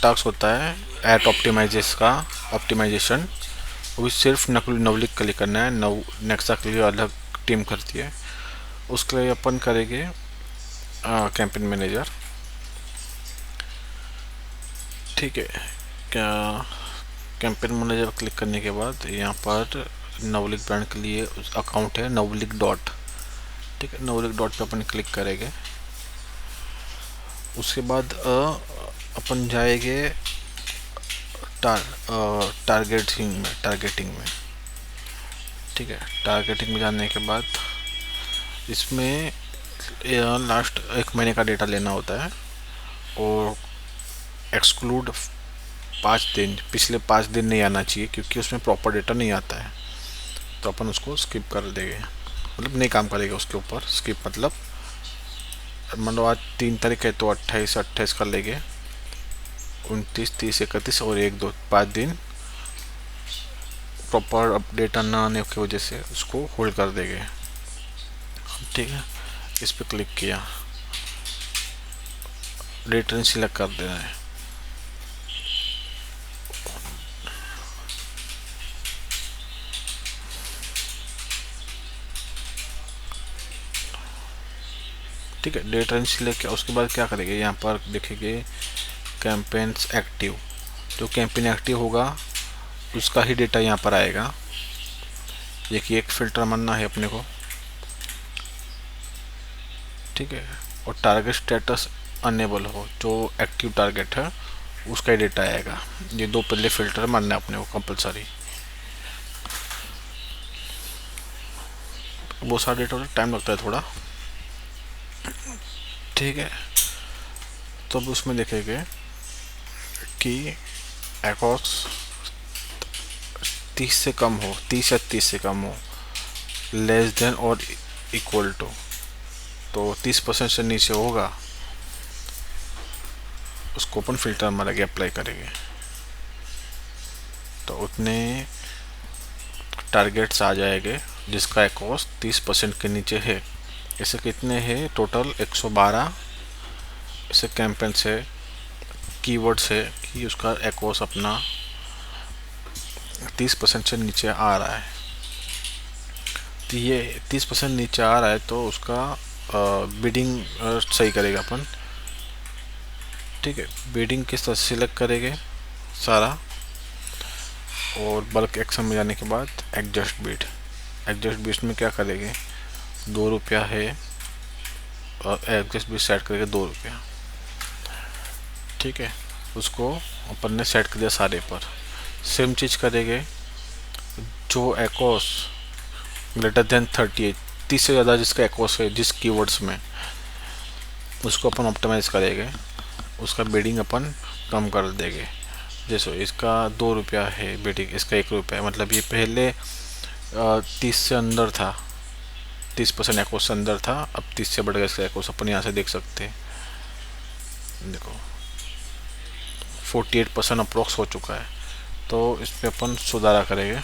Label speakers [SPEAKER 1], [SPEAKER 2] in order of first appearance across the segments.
[SPEAKER 1] Task होता है eight ऑप्टिमाइजेस का ऑप्टिमाइजेशन, वो भी सिर्फ नवलिक के लिए करना है। नेक्सा के लिए अलग टीम करती है। उसके लिए अपन करेंगे कैंपेन मैनेजर। ठीक है, क्या कैंपेन मैनेजर क्लिक करने के बाद यहाँ पर नवलिक ब्रांड के लिए अकाउंट है नवलिक डॉट। ठीक है, नवलिक डॉट पे अपन क्लिक करेंगे। उसके बाद अपन जाएंगे टारगेटिंग में। ठीक है, टारगेटिंग में जाने के बाद इसमें लास्ट 1 महीने का डेटा लेना होता है और एक्सक्लूड 5 दिन, पिछले 5 दिन नहीं आना चाहिए क्योंकि उसमें प्रॉपर डेटा नहीं आता है, तो अपन उसको स्किप कर देंगे, मतलब नहीं काम करेगा उसके ऊपर। स्किप मतलब मान लो आज 3 तारीख है तो 28 कर लेंगे, 29, 30, 31 और 1, 2, 5 दिन प्रॉपर अपडेट ना आने की वजह से उसको होल्ड कर देंगे। ठीक है, इस पर क्लिक किया, डेट रेंज सिलेक्ट कर देना है। ठीक है, डेट रेंज सिलेक्ट किया। उसके बाद क्या करेंगे, यहाँ पर देखेंगे कैंपेन्स एक्टिव। जो कैंपेन एक्टिव होगा उसका ही डेटा यहाँ पर आएगा। देखिए एक फ़िल्टर मानना है अपने को। ठीक है, और टारगेट स्टेटस अनेबल हो, जो एक्टिव टारगेट है उसका ही डेटा आएगा। ये 2 पहले फ़िल्टर मानना है अपने को कंपलसरी। बहुत सारा डेटा होता है, टाइम लगता है थोड़ा। ठीक है, तो अब उसमें देखेंगे कि एकॉस 30 से कम हो, 30 या 30 से कम हो, लेस देन और इक्वल टू, तो 30% से नीचे होगा उसको अपन फिल्टर मारेंगे, अप्लाई करेंगे। तो उतने टारगेट्स आ जाएंगे जिसका एकॉस 30% के नीचे है। ऐसे कितने हैं टोटल 112 ऐसे कैंपेन्स है, कीवर्ड्स है कि उसका एकॉस अपना 30% से नीचे आ रहा है। तो ये 30% नीचे आ रहा है तो उसका बिडिंग सही करेगा अपन। ठीक है, बिडिंग किस तरह सिलेक्ट करेंगे सारा, और बल्क एक्शन में जाने के बाद एडजस्ट बिड। एडजस्ट बिड में क्या करेंगे, 2 रुपया है और एडजस्ट बिड सेट करेंगे 2 रुपया। ठीक है, उसको अपन ने सेट कर दिया सारे पर। सेम चीज़ करेंगे, जो एकॉस ग्रेटर देन 38, 30 से ज़्यादा जिसका एकॉस है जिस कीवर्ड्स में, उसको अपन ऑप्टिमाइज़ करेंगे, उसका बिडिंग अपन कम कर देंगे। जैसे इसका 2 रुपया है बिडिंग, इसका 1 रुपया है, मतलब ये पहले 30 से अंदर था, 30% एकॉस से अंदर था, अब 30 से बढ़ गया इसका एकॉस। अपन यहाँ से देख सकते हैं, देखो 48% अप्रोक्स हो चुका है। तो इस पर अपन सुधारा करेंगे,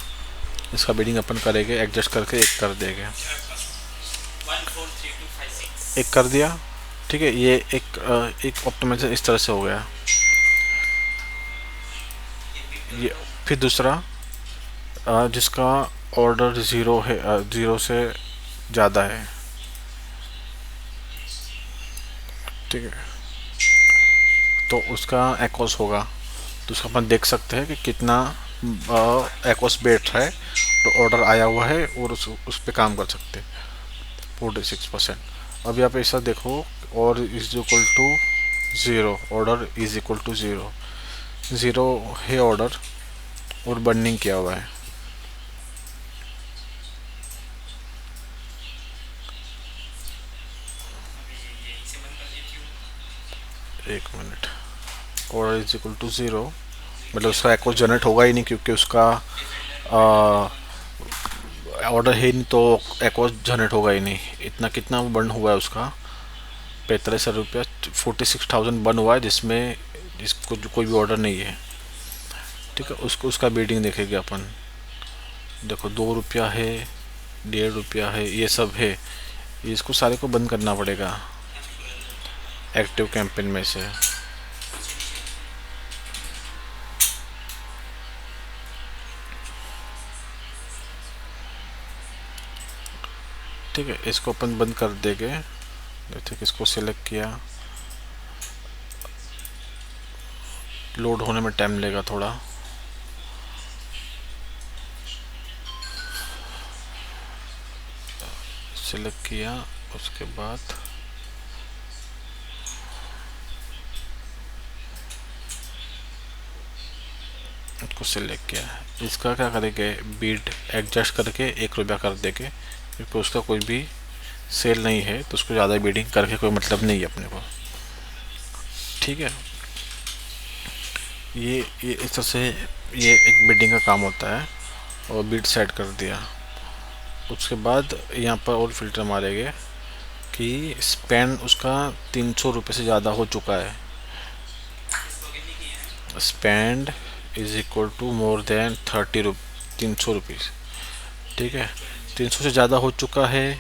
[SPEAKER 1] इसका बिडिंग अपन करेंगे, एडजस्ट करके 1 कर देंगे। 1 कर दिया। ठीक है, ये एक ऑप्टिमाइजेशन इस तरह से हो गया। ये फिर दूसरा जिसका ऑर्डर 0 है, 0 से ज़्यादा है। ठीक है, तो उसका एकॉस होगा, तो उसका अपन देख सकते हैं कि कितना एकॉस बैठ रहा है, तो ऑर्डर आया हुआ है और उस पर काम कर सकते हैं 46%। अभी आप ऐसा देखो, और is equal to 0, order is equal to 0 है ऑर्डर और बर्निंग किया हुआ है। एक minute, order is equal to 0 मतलब उसका एकॉस जनरेट होगा ही नहीं क्योंकि उसका ऑर्डर है नहीं, तो एकॉस जनरेट होगा ही नहीं। इतना कितना बर्न हुआ है उसका 45,000 रुपया, 46,000 बर्न हुआ है, जिसमें जिसको कोई भी ऑर्डर नहीं है। ठीक है, उसको उसका बिडिंग देखेंगे अपन। देखो 2 रुपया है, 1.5 रुपया है, ये सब है। इसको सारे को बंद करना पड़ेगा एक्टिव कैंपेन में से। ठीक है, इसको अपन बंद कर देंगे। ठीक है, इसको सिलेक्ट किया, लोड होने में टाइम लेगा थोड़ा। सिलेक्ट किया, उसके बाद इसको सिलेक्ट किया। इसका क्या करेंगे, बीट एडजस्ट करके 1 रुपया कर देंगे, क्योंकि उसका कोई भी सेल नहीं है तो उसको ज़्यादा बीडिंग करके कोई मतलब नहीं है अपने को। ठीक है, ये इस तरह से ये एक बीडिंग का काम होता है। और बीट सेट कर दिया, उसके बाद यहाँ पर और फिल्टर मारेंगे कि स्पेंड उसका 300 रुपये से ज़्यादा हो चुका है। Spend is equal to more than 300 rupees. ठीक है, 300 से ज़्यादा हो चुका है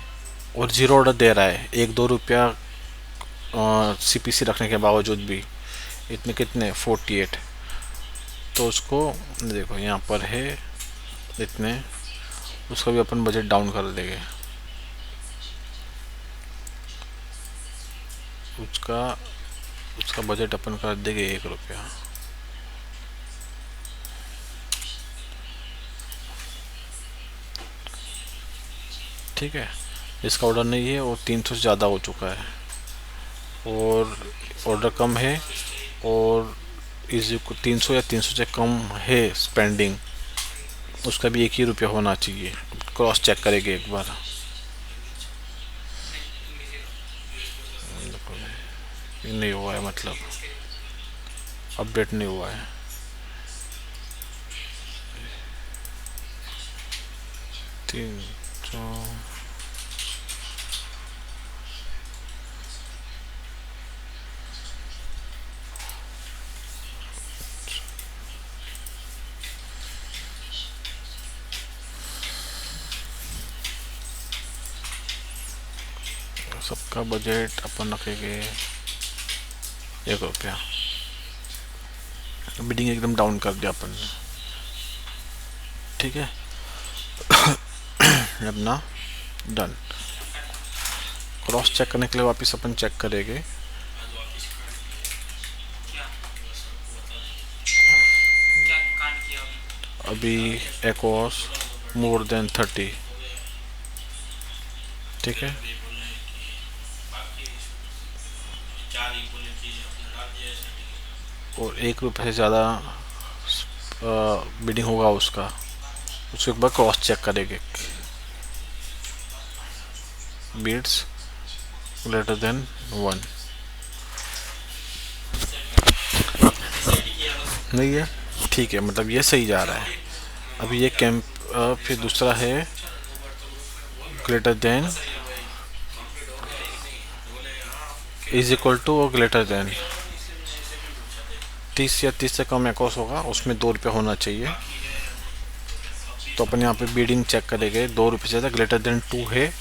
[SPEAKER 1] और ज़ीरो ऑर्डर दे रहा है, 1-2 रुपया सीपीसी रखने के बावजूद भी। इतने कितने 48, तो उसको देखो यहाँ पर है इतने, उसका भी अपन बजट डाउन कर देंगे। उसका उसका बजट अपन कर देंगे 1 रुपया। ठीक है, इसका ऑर्डर नहीं है और 300 से ज़्यादा हो चुका है और ऑर्डर कम है और इस 300 या 300 से कम है स्पेंडिंग, उसका भी 1 ही रुपया होना चाहिए। क्रॉस चेक करेंगे एक बार। ये नहीं हुआ है, मतलब अपडेट नहीं हुआ है। तीन सौ सबका बजट अपन रखेंगे 1 रुपया। बिडिंग एकदम डाउन कर दिया अपन ने। ठीक है, अपना डन। क्रॉस चेक करने के लिए वापस अपन चेक करेंगे। अभी एकॉस मोर देन 30। ठीक है, और 1 रुपये से ज़्यादा बिडिंग होगा उसका, उसको एक बार क्रॉस चेक करेंगे। बीट्स ग्रेटर देन 1 नहीं है। ठीक है, मतलब ये सही जा रहा है। अभी ये कैंप फिर दूसरा है greater than is equal to और ग्रेटर देन 30 या 30 से कम एकॉस होगा, उसमें 2 रुपये होना चाहिए। तो अपन यहाँ पे बीडिंग चेक करेंगे, 2 रुपये से ज़्यादा ग्रेटर देन 2 है,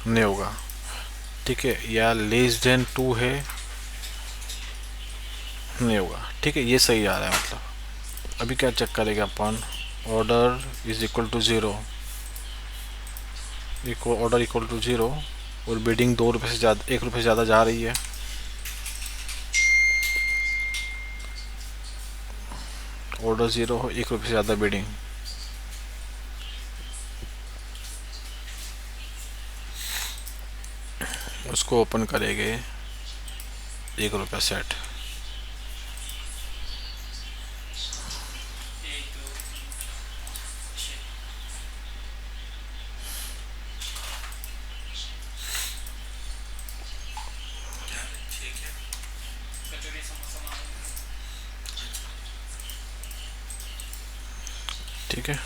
[SPEAKER 1] नहीं होगा। ठीक है, या लेस देन 2 है, नहीं होगा। ठीक है, ये सही आ रहा है। मतलब अभी क्या चेक करेंगे अपन, order is equal to 0, order equal to 0 और बिडिंग 2 रुपये से ज़्यादा 1 रुपये से ज़्यादा जा रही है। ऑर्डर 0 हो, 1 रुपये से ज़्यादा बिडिंग। उसको ओपन करेंगे 1 रुपया सेट। ठीक है,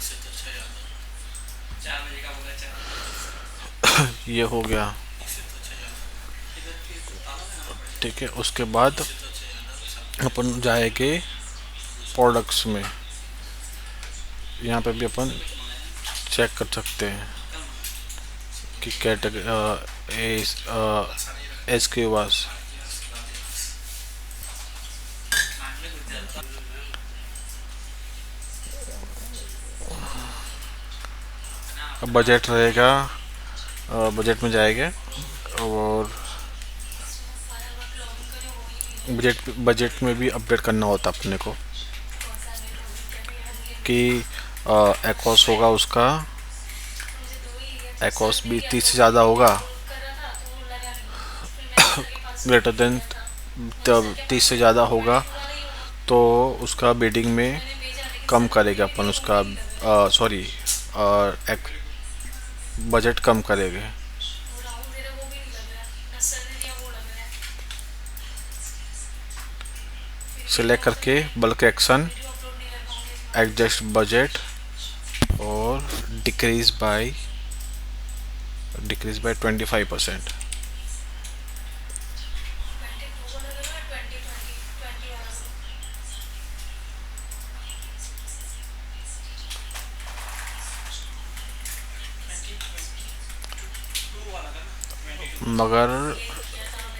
[SPEAKER 1] ये हो गया। ठीक है, उसके बाद अपन जाएंगे प्रोडक्ट्स में। यहाँ पे भी अपन चेक कर सकते हैं कि कैटेगरी एस के वास बजट रहेगा, बजट में जाएंगे और बजट में भी अपडेट करना होता अपने को कि एकॉस होगा उसका, एकॉस भी 30 से ज़्यादा होगा, ग्रेटर देन 30 से ज़्यादा होगा तो उसका बिडिंग में कम करेगा अपन उसका, सॉरी, बजट कम करेंगे। सिलेक्ट करके बल्क एक्शन, एडजस्ट बजट और डिक्रीज बाय 25%। मगर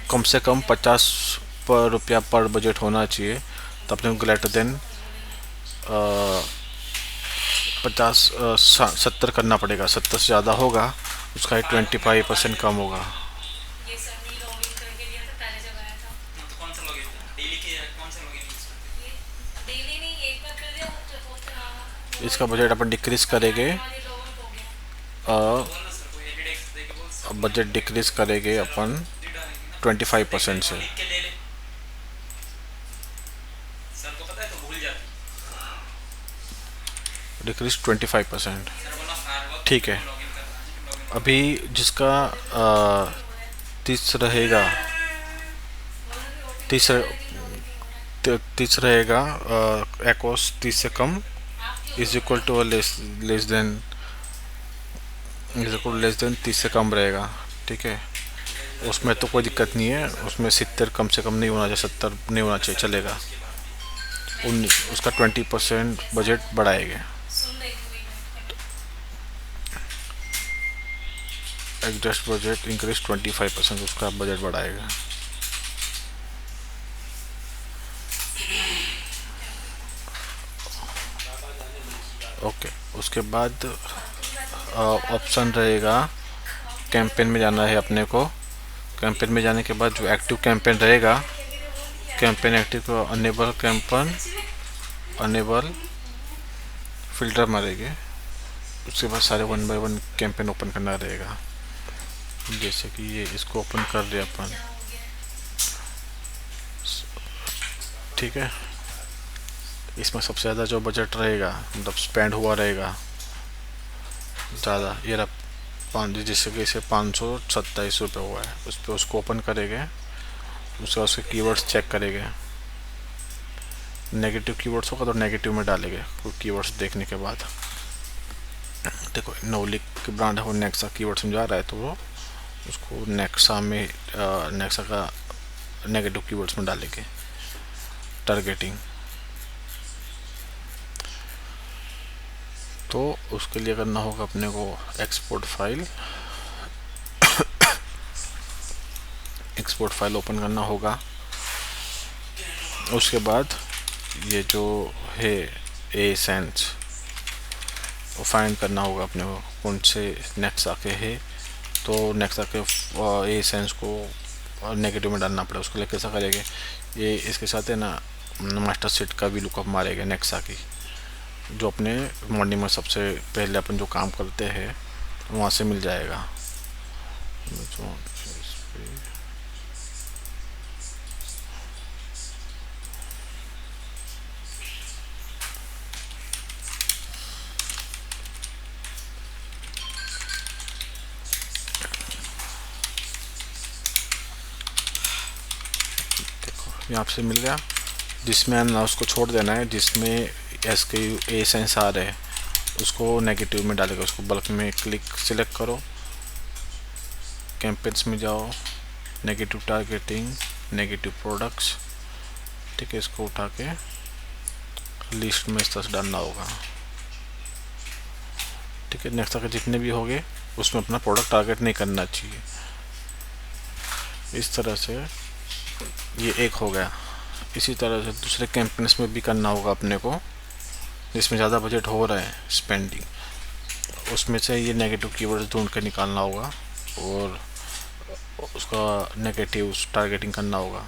[SPEAKER 1] कम से कम 50 पर रुपया पर बजट होना चाहिए, तो अपने को ग्रेटर देन 70 करना पड़ेगा। 70 से ज़्यादा होगा उसका 25% कम होगा। इसका बजट अपन डिक्रीज करेंगे, बजट डिक्रीज करेंगे अपन 25% से। डिक्रीज 25%, ठीक है। अभी जिसका 30 रहेगा, 30 30 रहेगा, एकॉस 30 से कम is equal to less than, is equal less than 30 से कम रहेगा, ठीक है। उसमें तो कोई दिक्कत नहीं है, उसमें 70 कम से कम नहीं होना चाहिए, 70 नहीं होना चाहिए, चलेगा। उसका 20% बजट बढ़ाएगा। एडजस्ट बजट इंक्रीज 25%, उसका बजट बढ़ाएगा। ओके, उसके बाद ऑप्शन रहेगा कैंपेन में जाना है अपने को। कैंपेन में जाने के बाद जो एक्टिव कैंपेन रहेगा, कैंपेन एक्टिव को अनेबल फिल्टर मारेंगे। उसके बाद सारे 1 बाय 1 कैंपेन ओपन करना रहेगा। जैसे कि ये इसको ओपन कर रहे अपन, ठीक है। इसमें सबसे ज़्यादा जो बजट रहेगा, मतलब स्पेंड हुआ रहेगा ज़्यादा, ये रहा 5, जैसे कि इसे 527 रुपये हुआ है, उस पर उसको ओपन करेंगे। उसके बाद उसके कीवर्ड्स चेक करेंगे। नेगेटिव कीवर्ड्स होगा तो नेगेटिव में डालेंगे कोई कीवर्ड्स देखने के बाद। देखो नोलिक की ब्रांड है, वो नेक्सा कीवर्ड समझा रहा है तो वो उसको नेक्सा में, नेक्सा का नेगेटिव कीवर्ड्स में डालेंगे। टारगेटिंग, तो उसके लिए करना होगा अपने को एक्सपोर्ट फाइल ओपन करना होगा। उसके बाद ये जो है एसेंस, वो फाइंड करना होगा अपने को कौन से नेक्सा के है। तो नेक्सा के एसेंस को नेगेटिव में डालना पड़ेगा। उसके लिए कैसा करेंगे, ये इसके साथ है ना मास्टर सीट का भी लुकअप मारेगा नेक्सा की, जो अपने मॉर्निंग में सबसे पहले अपन जो काम करते हैं वहाँ से मिल जाएगा। देखो यहाँ से मिल गया, जिसमें ना उसको छोड़ देना है, जिसमें एस के एसेंस आ रहे हैं उसको नेगेटिव में डालेगा। उसको बल्क में सिलेक्ट करो, कैंपेन्स में जाओ, नेगेटिव टारगेटिंग, नेगेटिव प्रोडक्ट्स, ठीक है। इसको उठा के लिस्ट में इस तरह से डालना होगा, ठीक है। नेक्स्ट तक जितने भी होंगे उसमें अपना प्रोडक्ट टारगेट नहीं करना चाहिए। इस तरह से ये एक हो गया। इसी तरह से दूसरे कैंपेन्स में भी करना होगा अपने को, जिसमें ज़्यादा बजट हो रहा है स्पेंडिंग। उसमें से ये नेगेटिव कीवर्ड ढूंढ कर निकालना होगा और उसका नेगेटिव टारगेटिंग करना होगा।